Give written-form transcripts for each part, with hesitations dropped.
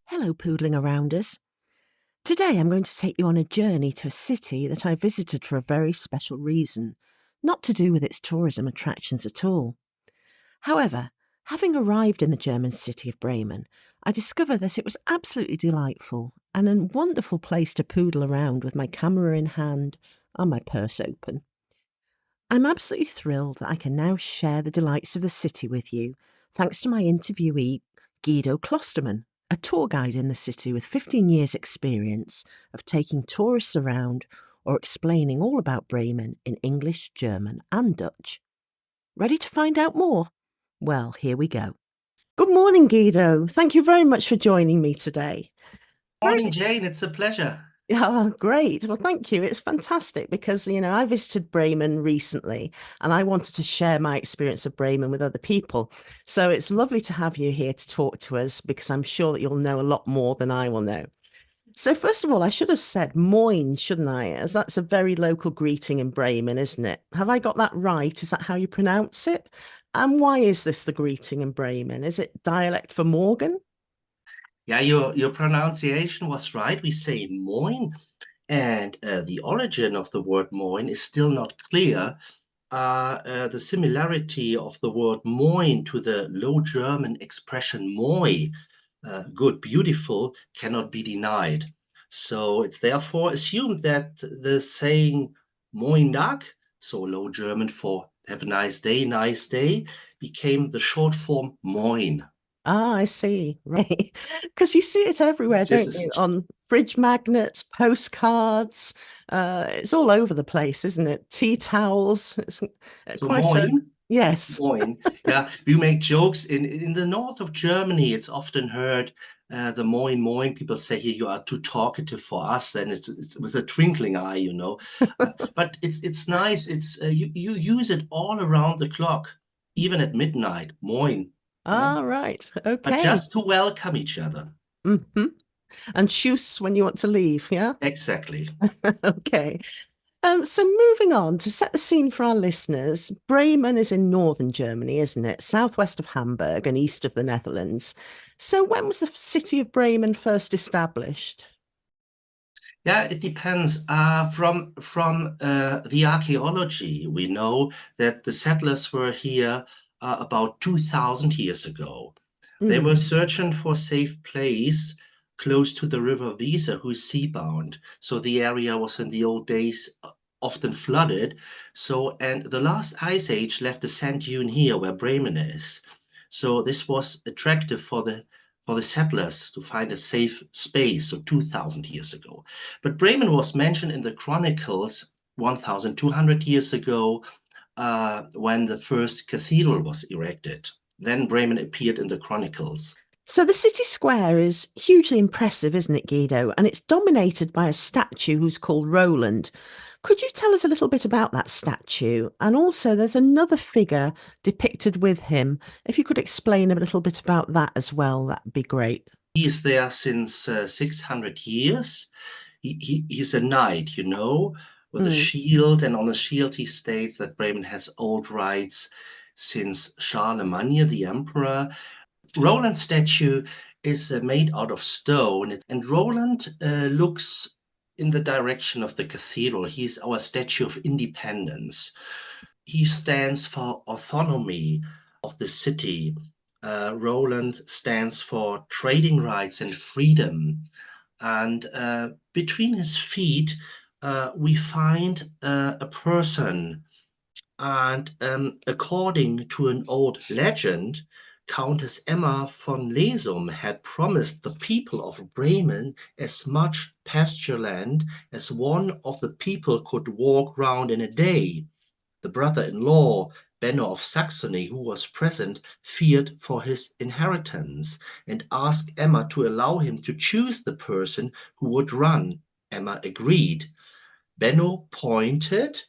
Hello, poodling arounders. Today I'm going to take you on a journey to a city that I visited for a very special reason, not to do with its tourism attractions at all. However, having arrived in the German city of Bremen, I discovered that it was absolutely delightful and a wonderful place to poodle around with my camera in hand and my purse open. I'm absolutely thrilled that I can now share the delights of the city with you, thanks to my interviewee, Guido Klostermann, a tour guide in the city with 15 years' experience of taking tourists around or explaining all about Bremen in English, German, and Dutch. Ready to find out more? Well, here we go. Good morning, Guido. Thank you very much for joining me today. Morning, Jane. It's a pleasure. Yeah, great. Well, thank you. It's fantastic because, I visited Bremen recently and I wanted to share my experience of Bremen with other people. So it's lovely to have you here to talk to us because I'm sure that you'll know a lot more than I will know. So first of all, I should have said moin, shouldn't I? As that's a very local greeting in Bremen, isn't it? Have I got that right? Is that how you pronounce it? And why is this the greeting in Bremen? Is it dialect for Morgan? Yeah, your pronunciation was right. We say moin, and the origin of the word moin is still not clear. The similarity of the word moin to the Low German expression moi, good, beautiful, cannot be denied. So it's therefore assumed that the saying moin Tag, so Low German for have a nice day, became the short form moin. Ah, I see. Right. Because you see it everywhere, This don't is you? On fridge magnets, postcards. It's all over the place, isn't it? Tea towels. It's so quite a moin. yes. Moin. Yeah, we make jokes in the north of Germany. It's often heard the moin moin. People say here you are too talkative for us. Then it's with a twinkling eye, you know. But it's nice. It's you use it all around the clock, even at midnight. Moin. Yeah, Ah, right. but Okay. just to welcome each other. Hmm. And tschüss when you want to leave, yeah? Exactly. Okay. So moving on to set the scene for our listeners, Bremen is in northern Germany, isn't it? Southwest of Hamburg and east of the Netherlands. So when was the city of Bremen first established? Yeah, it depends. From the archaeology, we know that the settlers were here about 2,000 years ago. They were Mm. searching for a safe place close to the river Weser, who is seabound. So the area was in the old days often flooded. So, and the last ice age left a sand dune here where Bremen is. So this was attractive for the settlers to find a safe space, so 2,000 years ago. But Bremen was mentioned in the Chronicles 1,200 years ago when the first cathedral was erected. Then Bremen appeared in the Chronicles. So the city square is hugely impressive, isn't it, Guido? And it's dominated by a statue who's called Roland. Could you tell us a little bit about that statue? And also, there's another figure depicted with him. If you could explain a little bit about that as well, that'd be great. He is there since 600 years. He's a knight, you know, with a Mm. shield, and on the shield he states that Bremen has old rights since Charlemagne, the emperor. Roland's statue is made out of stone, and Roland looks in the direction of the cathedral. He's our statue of independence. He stands for autonomy of the city. Roland stands for trading rights and freedom. And between his feet, we find a person And according to an old legend, Countess Emma von Lesum had promised the people of Bremen as much pasture land as one of the people could walk round in a day. The brother-in-law, Benno of Saxony, who was present, feared for his inheritance and asked Emma to allow him to choose the person who would run. Emma agreed. Benno appointed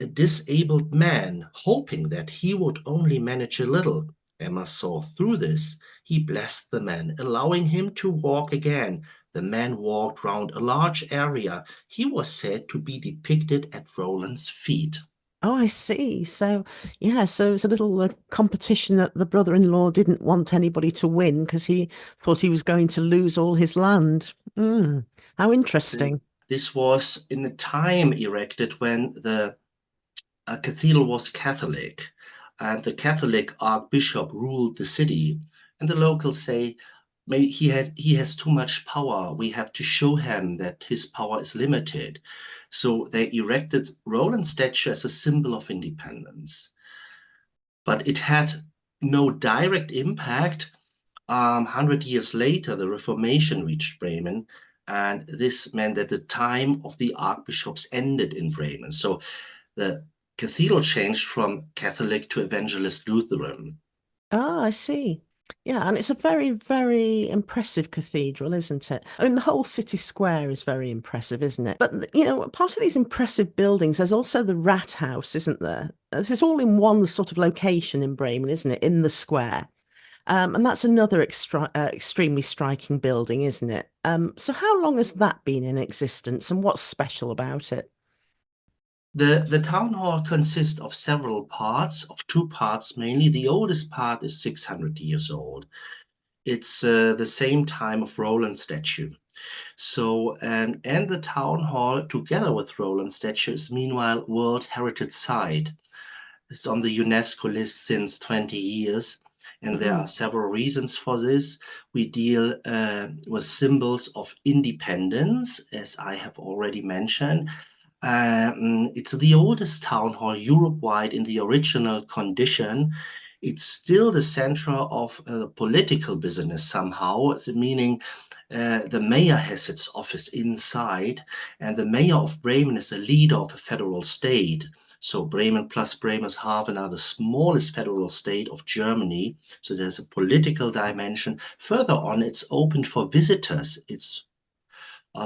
a disabled man, hoping that he would only manage a little. Emma saw through this. He blessed the man, allowing him to walk again. The man walked round a large area. He was said to be depicted at Roland's feet. Oh, I see. So, yeah, so it's a little competition that the brother-in-law didn't want anybody to win because he thought he was going to lose all his land. How interesting. This was in a time erected when the cathedral was Catholic, and the Catholic archbishop ruled the city. And the locals say, maybe he has too much power. We have to show him that his power is limited. So they erected Roland's statue as a symbol of independence. But it had no direct impact. 100 years later, the Reformation reached Bremen, and this meant that the time of the archbishops ended in Bremen. So the cathedral changed from Catholic to Evangelist Lutheran. Ah, I see. Yeah, and it's a very, very impressive cathedral, isn't it? I mean, the whole city square is very impressive, isn't it? But, part of these impressive buildings, there's also the Rat House, isn't there? This is all in one sort of location in Bremen, isn't it? In the square. And that's another extremely striking building, isn't it? So how long has that been in existence and what's special about it? The town hall consists of several parts, of two parts mainly. The oldest part is 600 years old. It's the same time of Roland's statue. So, and the town hall, together with Roland's statue, is meanwhile World Heritage Site. It's on the UNESCO list since 20 years, and there are Mm. several reasons for this. We deal with symbols of independence, as I have already mentioned. It's the oldest town hall Europe-wide in the original condition. It's still the center of political business somehow, meaning the mayor has its office inside, and the mayor of Bremen is a leader of a federal state. So Bremen plus Bremerhaven are the smallest federal state of Germany. So there's a political dimension. Further on, it's open for visitors. It's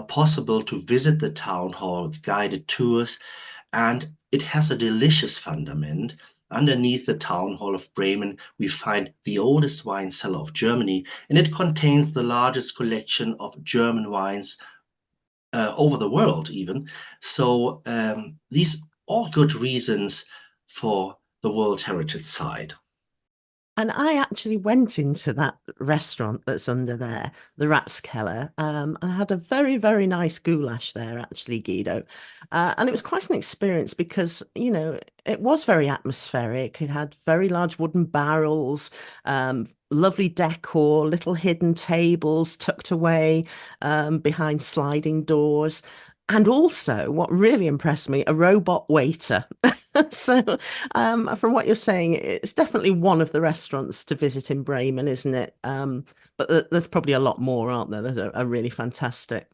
possible to visit the town hall with guided tours, and it has a delicious fundament. Underneath the town hall of Bremen, we find the oldest wine cellar of Germany, and it contains the largest collection of German wines over the world, even. So these all good reasons for the World Heritage Site. And I actually went into that restaurant that's under there, the Ratskeller, and I had a very, very nice goulash there, actually, Guido. And it was quite an experience because, it was very atmospheric. It had very large wooden barrels, lovely decor, little hidden tables tucked away behind sliding doors. And also, what really impressed me, a robot waiter. So, from what you're saying, it's definitely one of the restaurants to visit in Bremen, isn't it? But there's probably a lot more, aren't there, that are really fantastic.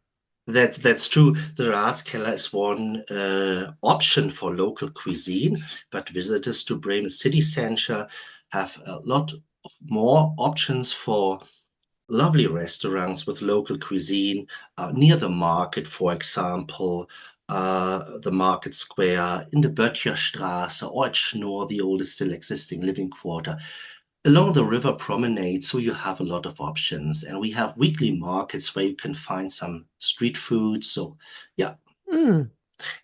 That's true. The Ratskeller is one option for local cuisine, but visitors to Bremen city center have a lot of more options for lovely restaurants with local cuisine near the market, for example, the market square in the Böttcherstraße or at Schnoor, the oldest still existing living quarter, along the river promenade. So you have a lot of options, and we have weekly markets where you can find some street food. So yeah, Mm,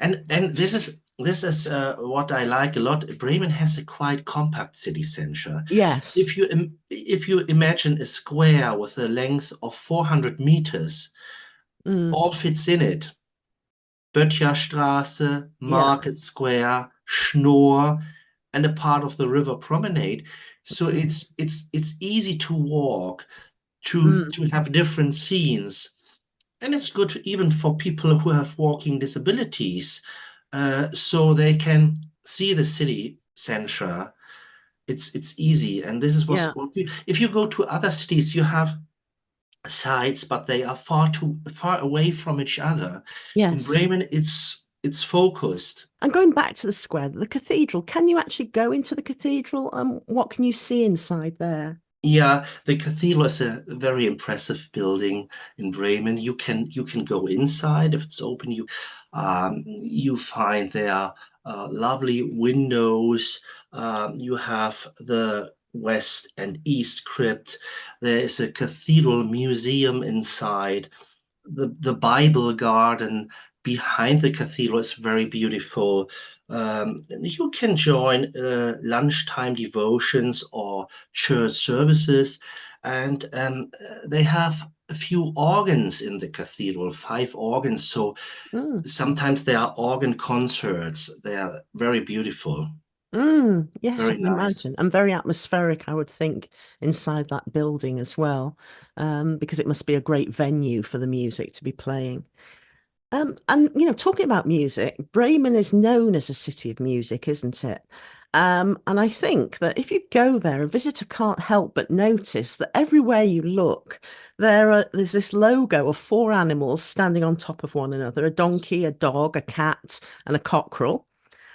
and this is what I like a lot. Bremen has a quite compact city center. yes. If you imagine a square with a length of 400 meters, Mm, all fits in it. Böttcherstraße, yeah. Market Square, Schnoor, and a part of the river promenade. So Mm, it's easy to walk, to mm. have different scenes, and it's good even for people who have walking disabilities, so they can see the city Sentra. It's easy, and this is Yeah. what if you go to other cities, you have sites, but they are far too far away from each other. In Yes. Bremen, it's focused. And going back to the square, the cathedral, can you actually go into the cathedral and what can you see inside there? Yeah, the cathedral is a very impressive building in Bremen. You can go inside if it's open. You find there lovely windows. You have the west and east crypt. There is a cathedral museum inside. The Bible garden behind the cathedral is very beautiful. And you can join lunchtime devotions or church services, and they have a few organs in the cathedral, five organs. So Mm. sometimes there are organ concerts. They are very beautiful, Yes, I very can nice. imagine. And very atmospheric, I would think, inside that building as well, because it must be a great venue for the music to be playing. And talking about music, Bremen is known as a city of music, isn't it? And I think that if you go there, a visitor can't help but notice that everywhere you look, there's this logo of four animals standing on top of one another: a donkey, a dog, a cat, and a cockerel.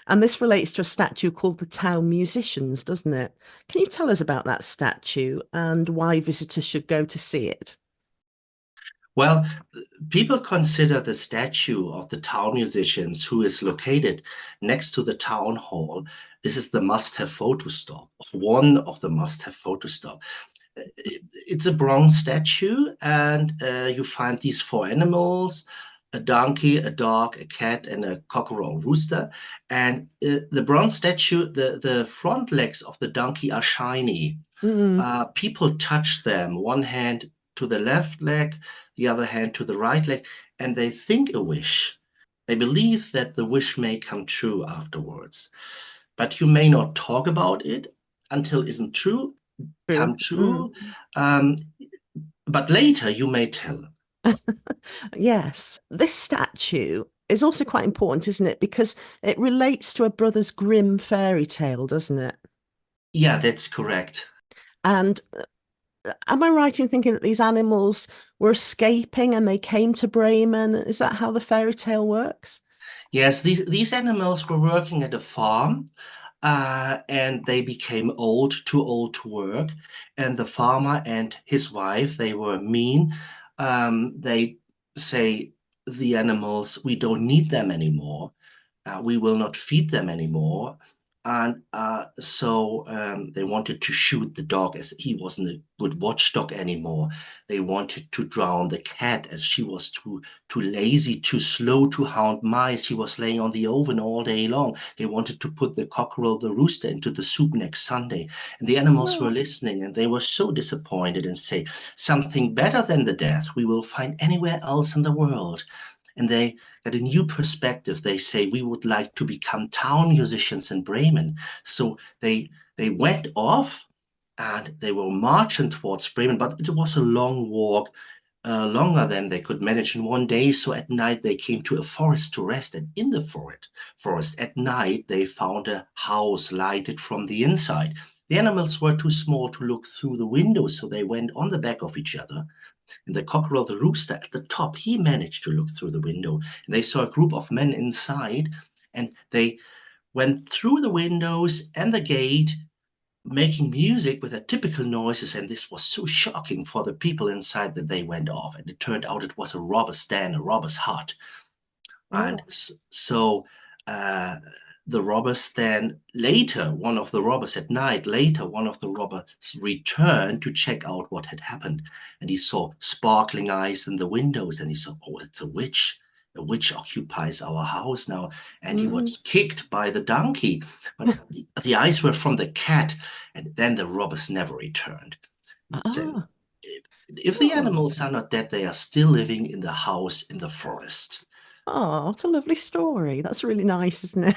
And this relates to a statue called the Town Musicians, doesn't it? Can you tell us about that statue and why visitors should go to see it? Well, people consider the statue of the town musicians, who is located next to the town hall. This is the must-have photo stop, of one of the must-have photo stop. It's a bronze statue, and you find these four animals: a donkey, a dog, a cat, and a cockerel rooster. And the bronze statue, the front legs of the donkey are shiny. Mm, People touch them, one hand to the left leg, the other hand to the right leg, and they think a wish. They believe that the wish may come true afterwards. But you may not talk about it until it isn't true, true. come true. Um, but later you may tell. Yes, this statue is also quite important, isn't it? Because it relates to a Brothers Grimm fairy tale, doesn't it? Yeah, that's correct. And am I right in thinking that these animals were escaping and they came to Bremen? Is that how the fairy tale works? Yes, these animals were working at a farm, and they became old, too old to work. And the farmer and his wife, they were mean. They say, the animals, we don't need them anymore. We will not feed them anymore. And so they wanted to shoot the dog, as he wasn't a good watchdog anymore. They wanted to drown the cat, as she was too lazy, too slow to hound mice. She was laying on the oven all day long. They wanted to put the cockerel, the rooster, into the soup next Sunday. And the animals were Oh, listening, and they were so disappointed and say, something better than the death we will find anywhere else in the world. And they get a new perspective. They say, we would like to become town musicians in Bremen. So they went off, and they were marching towards Bremen, but it was a long walk, longer than they could manage in one day. So at night they came to a forest to rest, and in the forest at night they found a house lighted from the inside. The animals were too small to look through the windows, so they went on the back of each other. And the cockerel, the rooster at the top, he managed to look through the window. And they saw a group of men inside, and they went through the windows and the gate, making music with their typical noises. And this was so shocking for the people inside that they went off. And it turned out it was a robber's den, a robber's hut. And oh. so uh, the robbers then later, one of the robbers at night, later, one of the robbers returned to check out what had happened. And he saw sparkling eyes in the windows, and he saw, oh, it's a witch. A witch occupies our house now. And he Mm. was kicked by the donkey. But the eyes were from the cat. And then the robbers never returned. So Ah, if the oh. animals are not dead, they are still living in the house in the forest. Oh, what a lovely story. That's really nice, isn't it?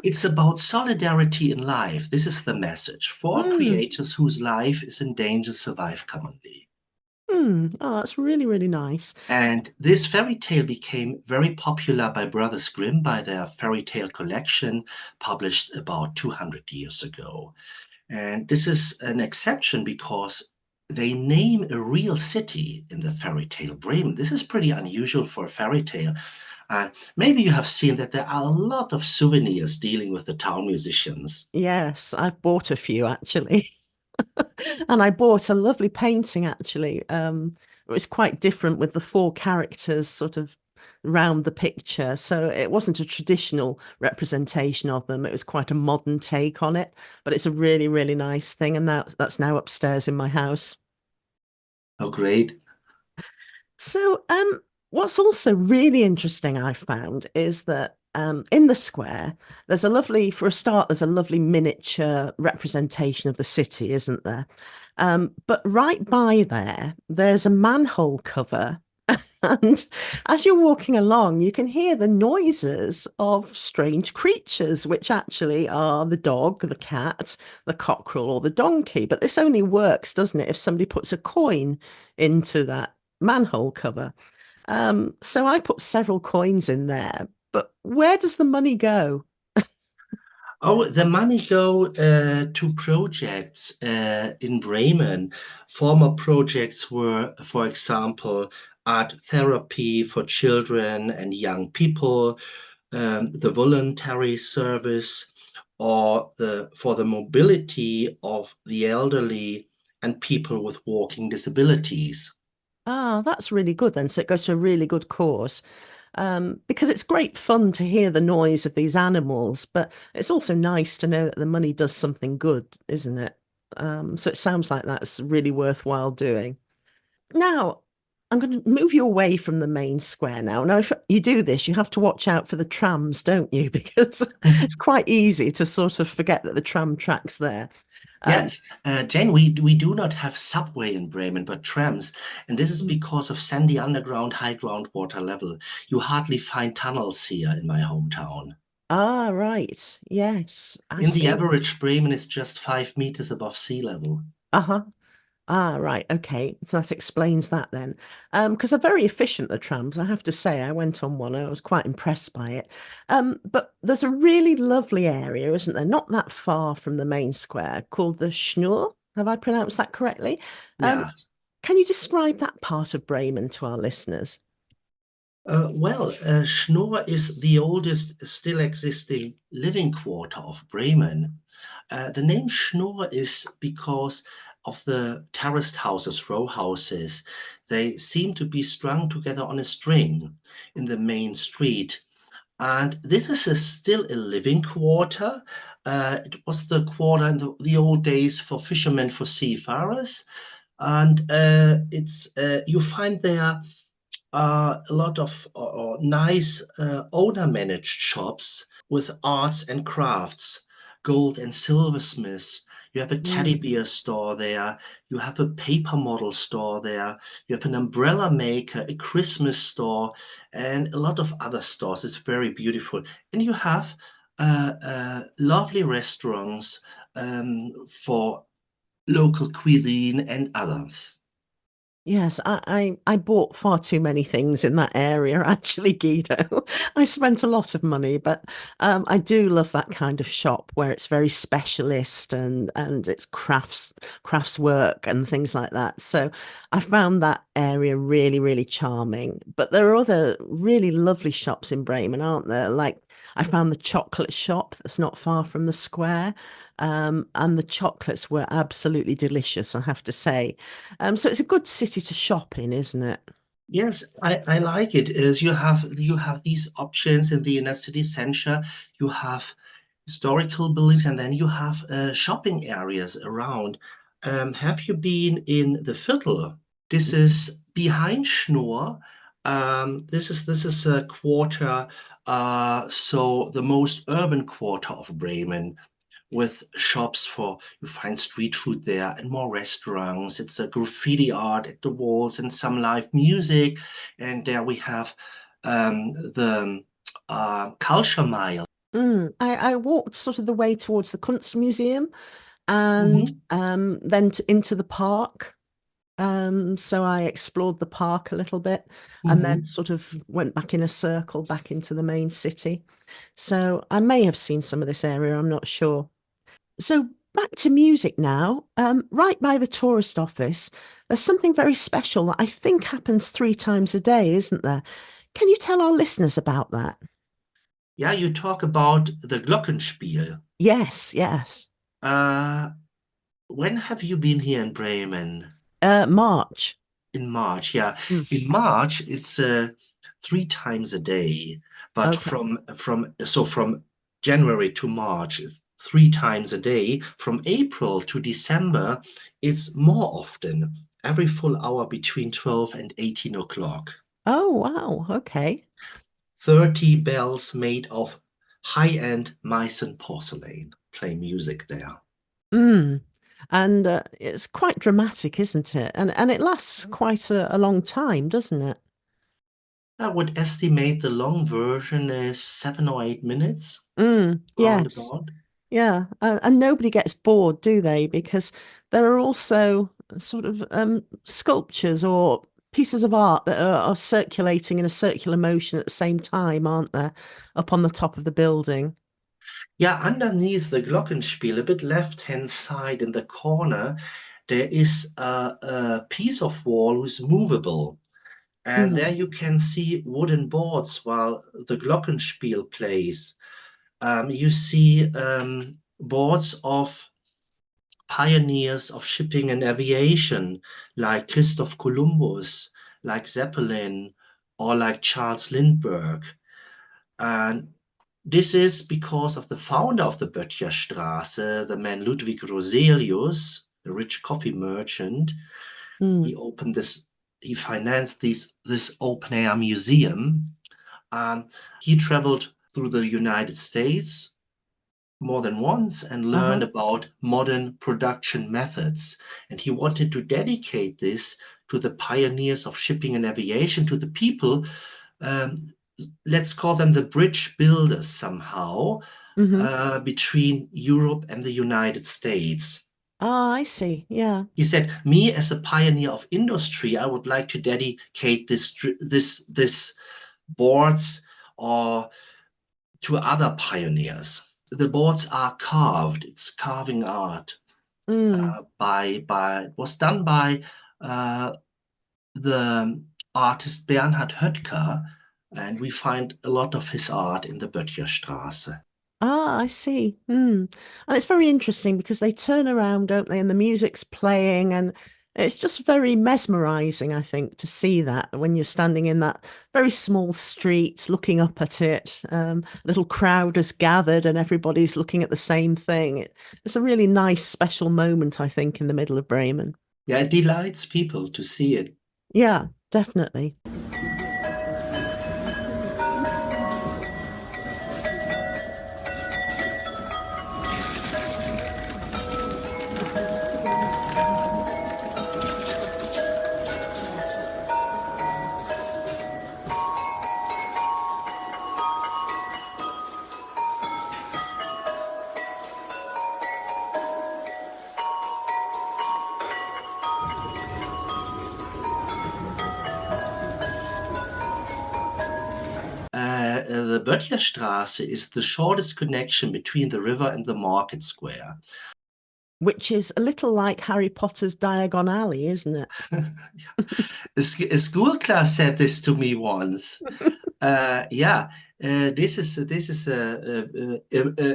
It's about solidarity in life. This is the message. Four Mm. creatures whose life is in danger survive commonly. Oh, that's really, really nice. And this fairy tale became very popular by Brothers Grimm by their fairy tale collection published about 200 years ago. And this is an exception because they name a real city in the fairy tale Bremen. This is pretty unusual for a fairy tale. Maybe you have seen that there are a lot of souvenirs dealing with the town musicians. Yes, I've bought a few actually. And I bought a lovely painting actually. It was quite different with the four characters sort of round the picture. So it wasn't a traditional representation of them. It was quite a modern take on it, but it's a really, really nice thing. And that's now upstairs in my house. Oh, great. So, what's also really interesting I found is that in the square, there's a lovely, for a start, there's a lovely miniature representation of the city, isn't there? But right by there, there's a manhole cover. And as you're walking along, you can hear the noises of strange creatures, which actually are the dog, the cat, the cockerel, or the donkey. But this only works, doesn't it, if somebody puts a coin into that manhole cover. So I put several coins in there, but where does the money go? Oh, the money go to projects in Bremen. Former projects were, for example, art therapy for children and young people, the voluntary service, or the for the mobility of the elderly and people with walking disabilities. Ah, that's really good then. So it goes to a really good cause. Because it's great fun to hear the noise of these animals, but it's also nice to know that the money does something good, isn't it? So it sounds like that's really worthwhile doing. Now, I'm going to move you away from the main square now. Now, if you do this, you have to watch out for the trams, don't you? Because it's quite easy to sort of forget that the tram track's there. Um, Yes, Jane, we do not have subway in Bremen, but trams, and this is because of sandy underground, high groundwater level. You hardly find tunnels here in my hometown. right. Yes, I In the see. average, Bremen is just 5 meters above sea level. Uh-huh. Right. Okay. So that explains that then. Because they're very efficient, the trams. I have to say, I went on one. I was quite impressed by it. But there's a really lovely area, isn't there? Not that far from the main square called the Schnur. Have I pronounced that correctly? Um, Yeah. can you describe that part of Bremen to our listeners? Schnoor is the oldest still existing living quarter of Bremen. The name Schnoor is because of the terraced houses, row houses. They seem to be strung together on a string in the main street. And this is still a living quarter. It was the quarter in the old days for fishermen, for seafarers. And it's you find there a lot of nice owner-managed shops with arts and crafts, gold and silversmiths. You have a teddy Mm. bear store there. You have a paper model store there. You have an umbrella maker, a Christmas store, and a lot of other stores. It's very beautiful. And you have lovely restaurants for local cuisine and others. Yes, I bought far too many things in that area, actually, Guido. I spent a lot of money, but I do love that kind of shop where it's very specialist and it's crafts work and things like that. So I found that area really, really charming. But there are other really lovely shops in Bremen, aren't there? Like I found the chocolate shop that's not far from the square. And the chocolates were absolutely delicious, I have to say. So it's a good city to shop in, isn't it? Yes, I like it. Is you have these options in the inner city center. You have historical buildings, and then you have shopping areas around. Have you been in the Viertel? This is behind Schnoor. This is a quarter, so the most urban quarter of Bremen with shops for you find street food there and more restaurants. It's a graffiti art at the walls and some live music. And there we have the culture mile. I walked sort of the way towards the Kunstmuseum and Mhm. then into the park. So I explored the park a little bit and then Hmm. sort of went back in a circle back into the main city. So I may have seen some of this area, I'm not sure. So back to music now. Right by the tourist office, there's something very special that I think happens 3 times a day, isn't there? Can you tell our listeners about that? Yeah, you talk about the Glockenspiel. Yes, yes. Uh, when have you been here in Bremen? March. In March, yeah. Mm, In March, it's 3 times a day, but okay. from January to March, 3 times a day. From April to December, it's more often, every full hour between 12 and 18 o'clock. Oh, wow. Okay. 30 bells made of high-end Meissen porcelain play music there. Mm. And it's quite dramatic, isn't it? And it lasts quite a long time, doesn't it? I would estimate the long version is 7 or 8 minutes, Yes. roundabout. Yeah. And nobody gets bored, do they? Because there are also sort of sculptures or pieces of art that are circulating in a circular motion at the same time, aren't there? Up on the top of the building. Yeah, underneath the Glockenspiel, a bit left-hand side in the corner, there is a piece of wall which is movable. And there Mm. you can see wooden boards while the Glockenspiel plays. You see boards of pioneers of shipping and aviation, like Christoph Columbus, like Zeppelin, or like Charles Lindbergh. And this is because of the founder of the Böttcherstraße, the man Ludwig Roselius, a rich coffee merchant. He Mm. opened this, he financed this open air museum. Um, he traveled through the United States more than once and learned Uh-huh. about modern production methods. And he wanted to dedicate this to the pioneers of shipping and aviation, to the people, um, let's call them the bridge builders somehow, Hmm. between Europe and the United States. Ah, I see. Yeah. He said, "Me as a pioneer of industry, I would like to dedicate this boards or to other pioneers." The boards are carved. It's carving art. Mm. By was done by uh, the artist Bernhard Höttger, and we find a lot of his art in the Böttcherstraße. Ah, I see. Mm. And it's very interesting because they turn around, don't they? And the music's playing, and it's just very mesmerizing, I think, to see that when you're standing in that very small street, looking up at it. A little crowd has gathered, and everybody's looking at the same thing. It's a really nice, special moment, I think, in the middle of Bremen. Yeah, it delights people to see it. Yeah, definitely. The Böttcherstraße is the shortest connection between the river and the market square. Which is a little like Harry Potter's Diagon Alley, isn't it? A school class said this to me once. Yeah, this is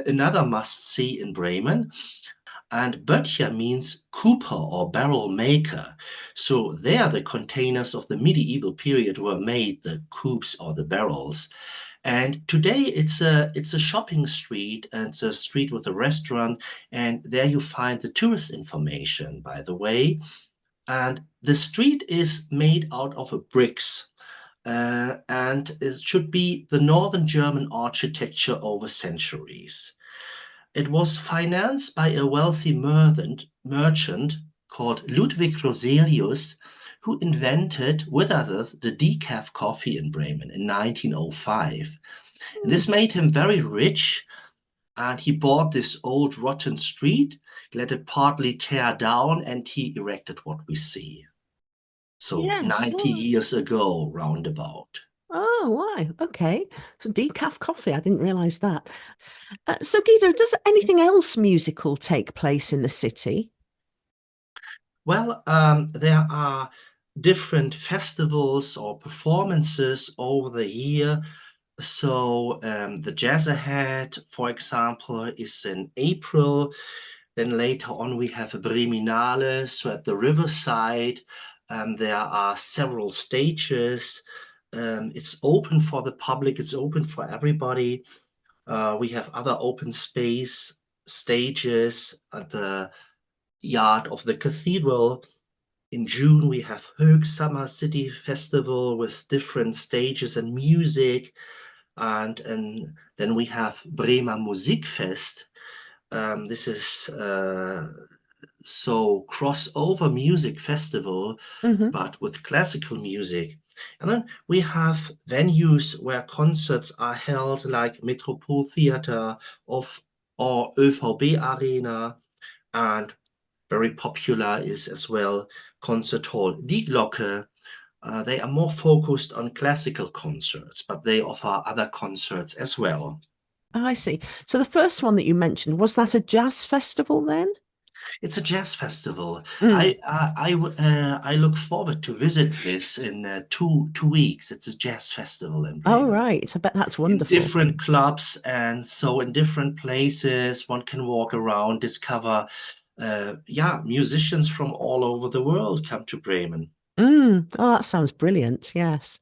another must see in Bremen. And Böttcher means cooper or barrel maker. So there the containers of the medieval period were made, the coops or the barrels. And today it's a shopping street, and it's a street with a restaurant, and there you find the tourist information, by the way. And the street is made out of bricks, and it should be the northern German architecture over centuries. It was financed by a wealthy merchant called Ludwig Roselius, who invented with others the decaf coffee in Bremen in 1905. And this made him very rich, and he bought this old rotten street, let it partly tear down, and he erected what we see. So Yes. 90 Oh, years ago, roundabout. oh, why? Okay. So decaf coffee. I didn't realize that. So, Guido, does anything else musical take place in the city? Well, there are different festivals or performances over the year. So the Jazz Ahead, for example, is in April. Then later on we have a Breminale, so at the riverside. There are several stages. It's open for the public, it's open for everybody. We have other open space stages at the yard of the cathedral. In June, we have Hög Summer City Festival with different stages and music. And then we have Bremer Musikfest. This is so crossover music festival, Hmm. but with classical music. And then we have venues where concerts are held, like Metropol Theater of or ÖVB Arena, and very popular is as well concert hall Die Glocke. They are more focused on classical concerts, but they offer other concerts as well. Oh, I see. So the first one that you mentioned, was that a jazz festival then? It's a jazz festival. Mm. I look forward to visit this in two weeks. It's a jazz festival in Oh, Bremen. right. I bet that's In wonderful. different clubs, and so in different places one can walk around, discover yeah, musicians from all over the world come to Bremen. Mm. Oh, that sounds brilliant. Yes.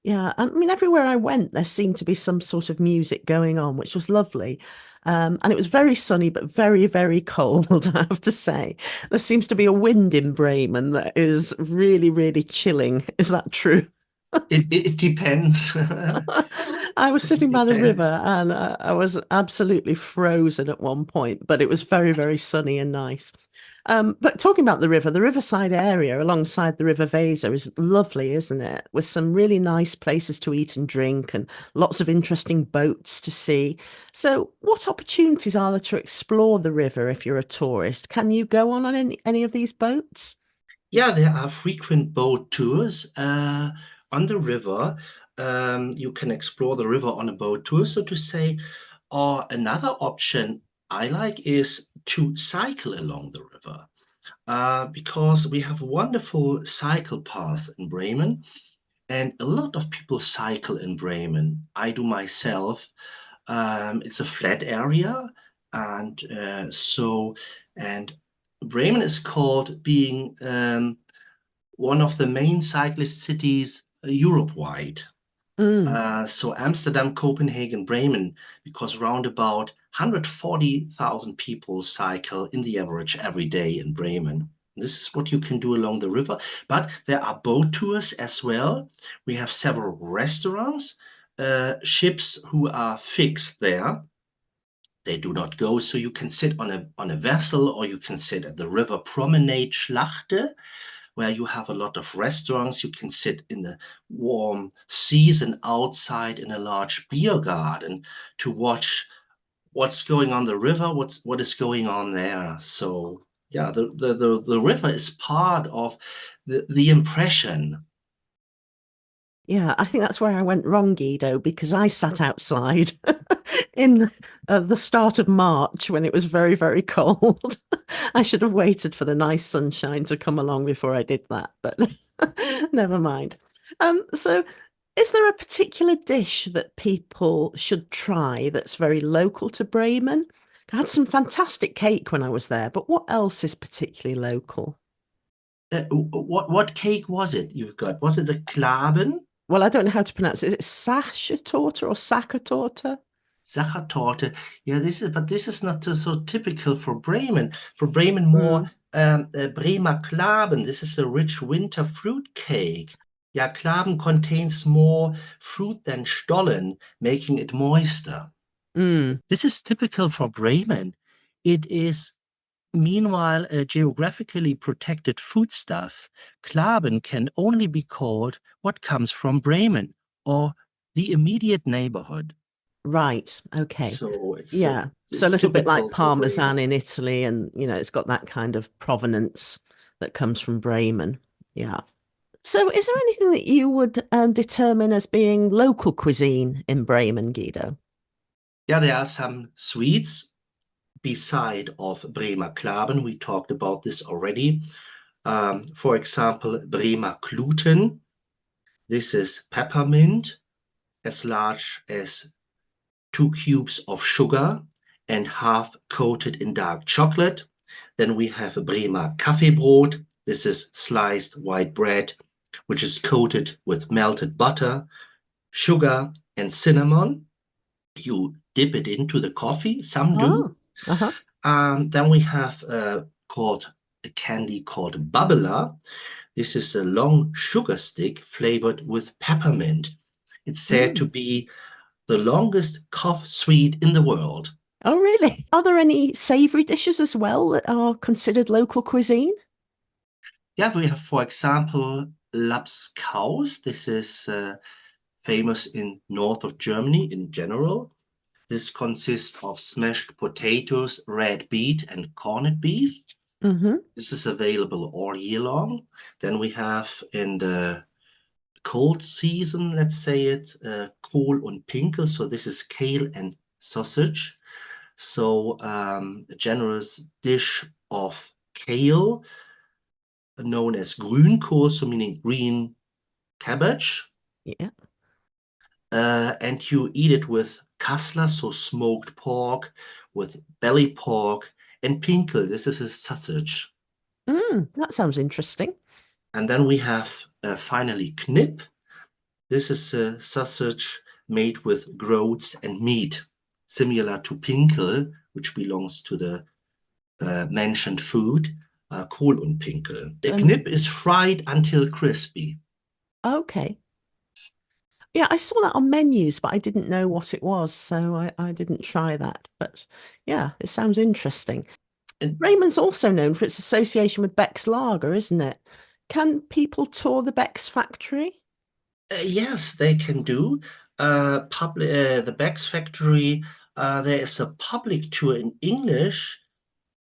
Yeah. I mean, everywhere I went, there seemed to be some sort of music going on, which was lovely. And it was very sunny, but very, very cold, I have to say. There seems to be a wind in Bremen that is really, really chilling. Is that true? It depends. I was It sitting by the river depends. and I was absolutely frozen at one point, but it was very, very sunny and nice. But talking about the riverside area alongside the River Weser is lovely, isn't it? With some really nice places to eat and drink and lots of interesting boats to see. So, what opportunities are there to explore the river if you're a tourist? Can you go on any of these boats? Yeah, there are frequent boat tours on the river. You can explore the river on a boat tour, so to say. Or another option I like is to cycle along the river, because we have wonderful cycle paths in Bremen, and a lot of people cycle in Bremen. I do myself. It's a flat area, and and Bremen is called being one of the main cyclist cities Europe-wide. Mm, So Amsterdam, Copenhagen, Bremen, because round about 140,000 people cycle in the average every day in Bremen. This is what you can do along the river. But there are boat tours as well. We have several restaurants, ships who are fixed there. They do not go, so you can sit on a vessel, or you can sit at the river promenade Schlachte, where you have a lot of restaurants. You can sit in the warm season outside in a large beer garden to watch what's going on the river, what is going on there. So yeah, the river is part of the impression. yeah, I think that's where I went wrong, Guido, because I sat outside in the start of March when it was very, very cold. I should have waited for the nice sunshine to come along before I did that, but never mind. So is there a particular dish that people should try that's very local to Bremen? I had some fantastic cake when I was there, but what else is particularly local? What cake was it you've got? Was it a Klaben? Well, I don't know how to pronounce it. Is it Sachertorte or Sackertorte? Sachertorte. Yeah, this is not so typical for Bremen. For Bremen, more Mm. Bremer Klaben. This is a rich winter fruit cake. Yeah, Klaben contains more fruit than Stollen, making it moister. Mm. This is typical for Bremen. It is meanwhile a geographically protected foodstuff. Klaben can only be called what comes from Bremen or the immediate neighborhood. Right. Okay. So Yeah. So a it's little bit like typical for Parmesan Bremen. in Italy, and it's got that kind of provenance that comes from Bremen. Yeah. So, is there anything that you would determine as being local cuisine in Bremen, Guido? Yeah, there are some sweets beside of Bremer Klaben. We talked about this already. For example, Bremer Kluten. This is peppermint as large as 2 cubes of sugar and half coated in dark chocolate. Then we have a Bremer Kaffeebrot. This is sliced white bread, which is coated with melted butter, sugar, and cinnamon. You dip it into the coffee, some do. Oh, uh-huh. Then we have called a candy called Bubbler. This is a long sugar stick flavored with peppermint. It's said to Mm. be the longest cough sweet in the world. Oh, really? Are there any savory dishes as well that are considered local cuisine? Yeah, we have, for example, Lapskaus. This is famous in north of Germany in general. This consists of smashed potatoes, red beet, and corned beef. Hmm. This is available all year long. Then we have in the cold season, let's say it, Kohl und Pinkel. So this is kale and sausage. So a generous dish of kale, known as Grünkohl, so meaning green cabbage. Yeah. And you eat it with Kassler, so smoked pork, with belly pork, and Pinkel. This is a sausage. That sounds interesting. And then we have finally Knip. This is a sausage made with groats and meat, similar to Pinkel, which belongs to the mentioned food, Kohl und Pinkel. The And Knip is fried until crispy. okay. Yeah, I saw that on menus, but I didn't know what it was, so I didn't try that. But yeah, it sounds interesting. And Bremen's also known for its association with Beck's Lager, isn't it? Can people tour the Beck's factory? yes, they can do. The Bags Factory, there is a public tour in English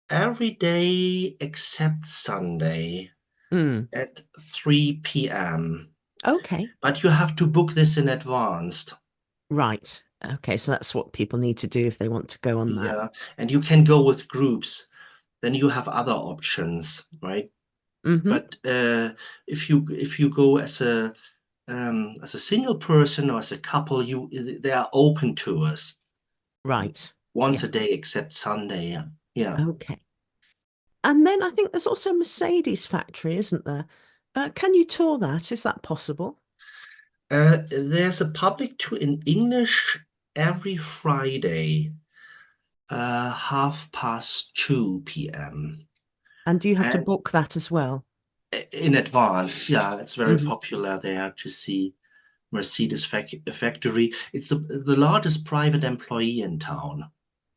every day except Sunday Mm, at 3 p.m. okay. But you have to book this in advance. Right. Okay, so that's what people need to do if they want to go on that. Yeah, and you can go with groups. Then you have other options, right? Hmm. But if you go as a single person or as a couple, you they are open to us Right. once Yeah. a day except Sunday. Yeah. Okay. And then I think there's also a Mercedes factory, isn't there? Can you tour that? Is that possible? There's a public tour in English every Friday, 2:30 p.m. And do you have to And book that as well? in advance, yeah, it's very Hmm. popular there to see Mercedes factory. It's the largest private employee in town.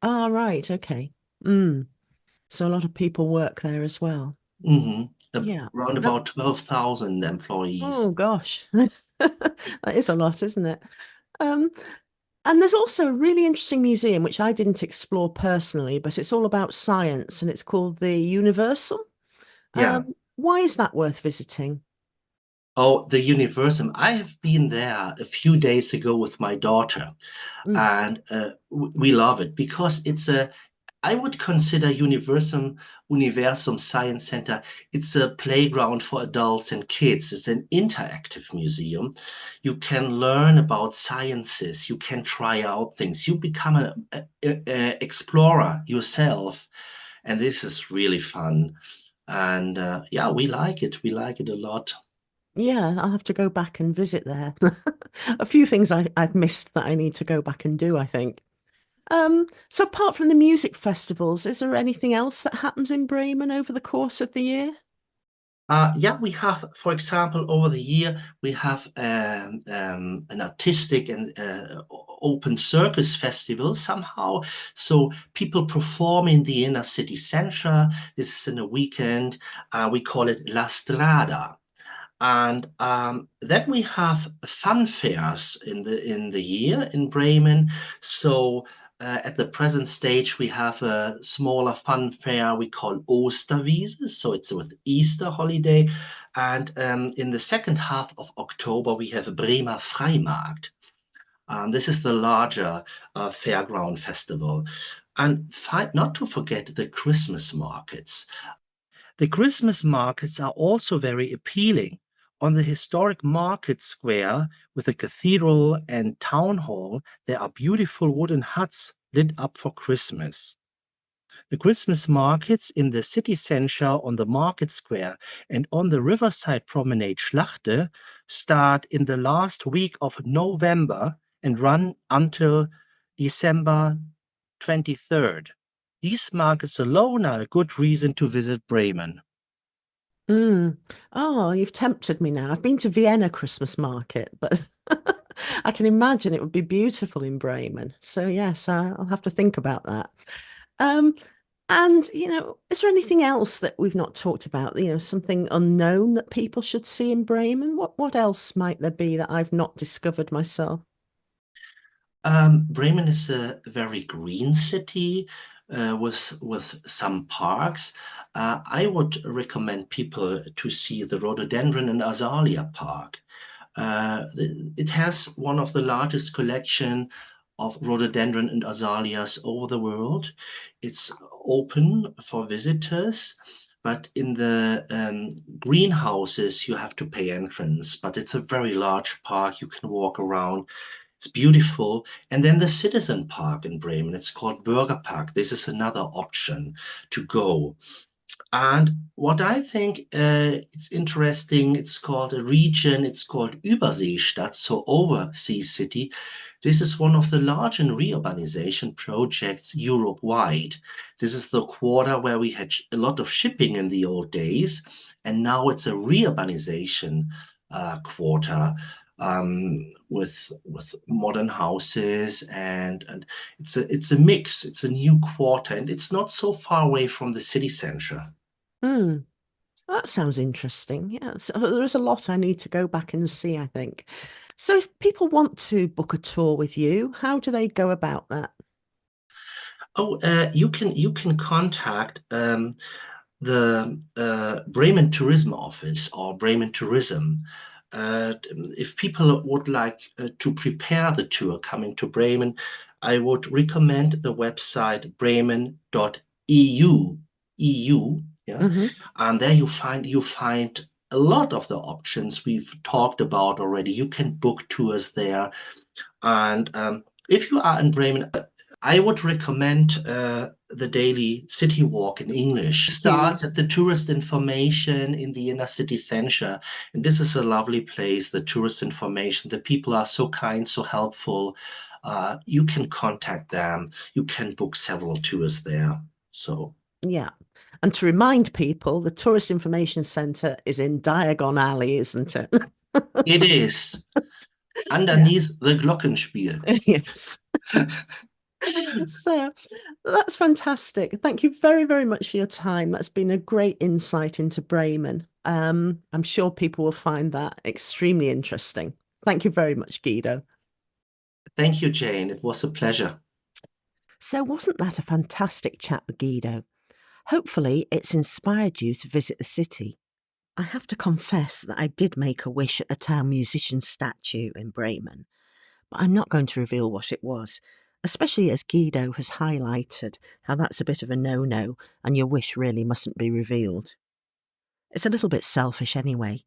Ah, right. Okay. Mm. So a lot of people work there as well. Hmm. Yeah. Around Um, about 12,000 oh employees. gosh, that is a lot, isn't it? Um, and there's also a really interesting museum which I didn't explore personally, but it's all about science and it's called the Universal. Yeah. Why is that worth visiting? Oh, the Universum. I have been there a few days ago with my daughter, Mm, and we love it because I would consider Universum Science Center, it's a playground for adults and kids. It's an interactive museum. You can learn about sciences. You can try out things. You become an explorer yourself. And this is really fun. And yeah, we like it. We like it a lot. yeah, I'll have to go back and visit there. A few things I've missed that I need to go back and do, I think. So apart from the music festivals, is there anything else that happens in Bremen over the course of the year? Yeah, we have, for example, over the year, we have an artistic and open circus festival somehow. So people perform in the inner city center. This is in a weekend. We call it La Strada. And then we have fun fairs in the year in Bremen. So At the present stage, we have a smaller fun fair we call Osterwiese, so it's with Easter holiday. And in the second half of October, we have Bremer Freimarkt. This is the larger fairground festival. And not to forget the Christmas markets. The Christmas markets are also very appealing. On the historic market square with the cathedral and town hall, there are beautiful wooden huts lit up for Christmas. The Christmas markets in the city center on the market square and on the riverside promenade Schlachte start in the last week of November and run until December 23rd. These markets alone are a good reason to visit Bremen. Mm. Oh, you've tempted me now. I've been to Vienna Christmas market, but I can imagine it would be beautiful in Bremen. So yes, I'll have to think about that. Um, and is there anything else that we've not talked about? Something unknown that people should see in Bremen? What else might there be that I've not discovered myself? Bremen is a very green city with some parks. I would recommend people to see the rhododendron and azalea park. It has one of the largest collection of rhododendron and azaleas over the world. It's open for visitors, but in the greenhouses you have to pay entrance. But it's a very large park. You can walk around. It's beautiful. And then the Citizen Park in Bremen, it's called Burger Park. This is another option to go. And what I think it's interesting, it's called a region, it's called Überseestadt, so overseas city. This is one of the large reurbanization projects Europe-wide. This is the quarter where we had a lot of shipping in the old days, and now it's a reurbanization quarter um, with modern houses and it's a mix. It's a new quarter, and it's not so far away from the city center. Hmm. That sounds interesting. Yeah, so there is a lot I need to go back and see, I think. So if people want to book a tour with you, how do they go about that? Oh, you can contact the Bremen Tourism Office or Bremen Tourism. If people would like to prepare the tour coming to Bremen, I would recommend the website bremen.eu. EU, yeah, Hmm. and there you find a lot of the options we've talked about already. You can book tours there, and if you are in Bremen, I would recommend the daily city walk in English. Thank you. Starts at the tourist information in the inner city center. And this is a lovely place, the tourist information. The people are so kind, so helpful. You can contact them. You can book several tours there. So Yeah. And to remind people, the Tourist Information Centre is in Diagon Alley, isn't it? it is Yeah. underneath the Glockenspiel. Yes. So that's fantastic. Thank you very, very much for your time. That's been a great insight into Bremen. I'm sure people will find that extremely interesting. Thank you very much, Guido. Thank you, Jane. It was a pleasure. So, wasn't that a fantastic chat with Guido? Hopefully, it's inspired you to visit the city. I have to confess that I did make a wish at the town musician statue in Bremen, but I'm not going to reveal what it was, especially as Guido has highlighted how that's a bit of a no-no and your wish really mustn't be revealed. It's a little bit selfish anyway,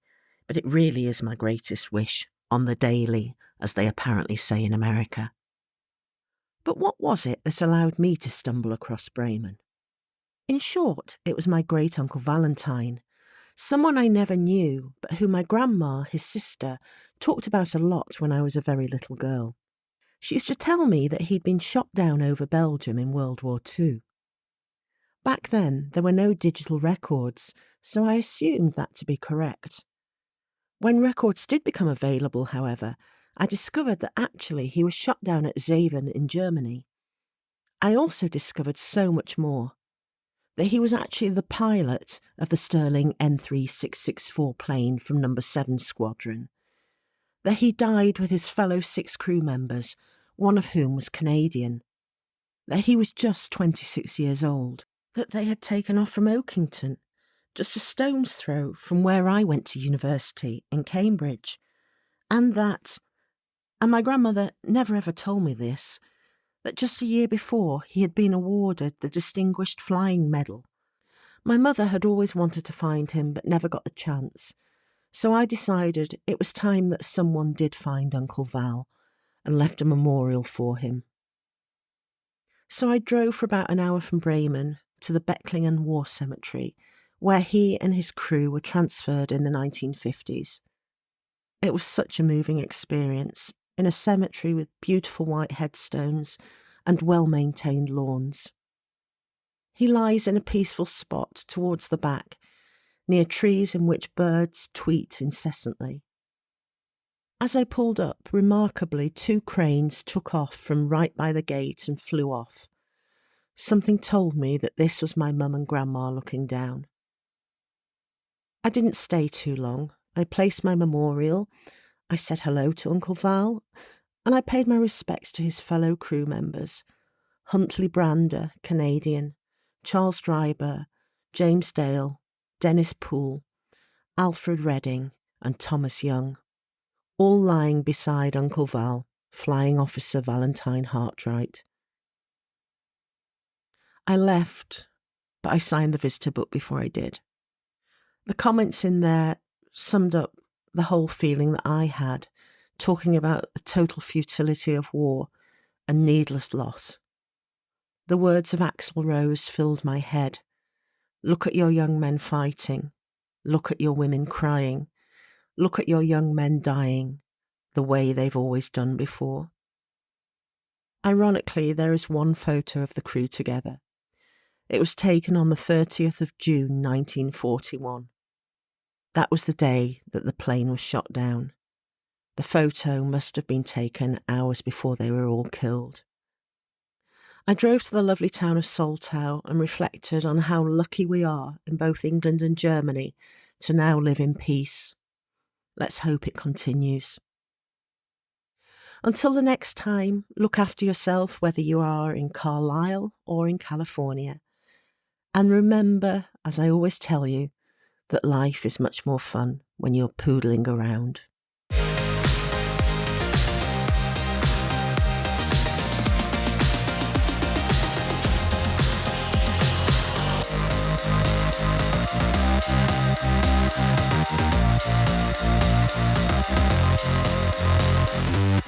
but it really is my greatest wish, on the daily, as they apparently say in America. But what was it that allowed me to stumble across Bremen? In short, it was my great-uncle Valentine, someone I never knew, but who my grandma, his sister, talked about a lot when I was a very little girl. She used to tell me that he'd been shot down over Belgium in World War II. Back then, there were no digital records, so I assumed that to be correct. When records did become available, however, I discovered that actually he was shot down at Zeven in Germany. I also discovered so much more. That he was actually the pilot of the Sterling N3664 plane from Number 7 Squadron. That he died with his fellow 6 crew members, one of whom was Canadian. that he was just 26 years old, that they had taken off from Oakington, just a stone's throw from where I went to university in Cambridge, and my grandmother never ever told me this, that just a year before he had been awarded the Distinguished Flying Medal. My mother had always wanted to find him but never got the chance, so I decided it was time that someone did find Uncle Val and left a memorial for him. So I drove for about an hour from Bremen to the Becklingen War Cemetery, where he and his crew were transferred in the 1950s. It was such a moving experience, in a cemetery with beautiful white headstones and well-maintained lawns. He lies in a peaceful spot towards the back, near trees in which birds tweet incessantly. As I pulled up, remarkably, 2 cranes took off from right by the gate and flew off. Something told me that this was my mum and grandma looking down. I didn't stay too long. I placed my memorial, I said hello to Uncle Val, and I paid my respects to his fellow crew members, Huntley Brander, Canadian, Charles Dryber, James Dale, Dennis Poole, Alfred Redding, and Thomas Young, all lying beside Uncle Val, Flying Officer Valentine Hartwright. I left, but I signed the visitor book before I did. The comments in there summed up the whole feeling that I had, talking about the total futility of war and needless loss. The words of Axl Rose filled my head. Look at your young men fighting. Look at your women crying. Look at your young men dying, the way they've always done before. Ironically, there is one photo of the crew together. It was taken on the 30th of June 1941. That was the day that the plane was shot down. The photo must have been taken hours before they were all killed. I drove to the lovely town of Soltau and reflected on how lucky we are in both England and Germany to now live in peace. Let's hope it continues. Until the next time, look after yourself whether you are in Carlisle or in California. And remember, as I always tell you, that life is much more fun when you're poodling around.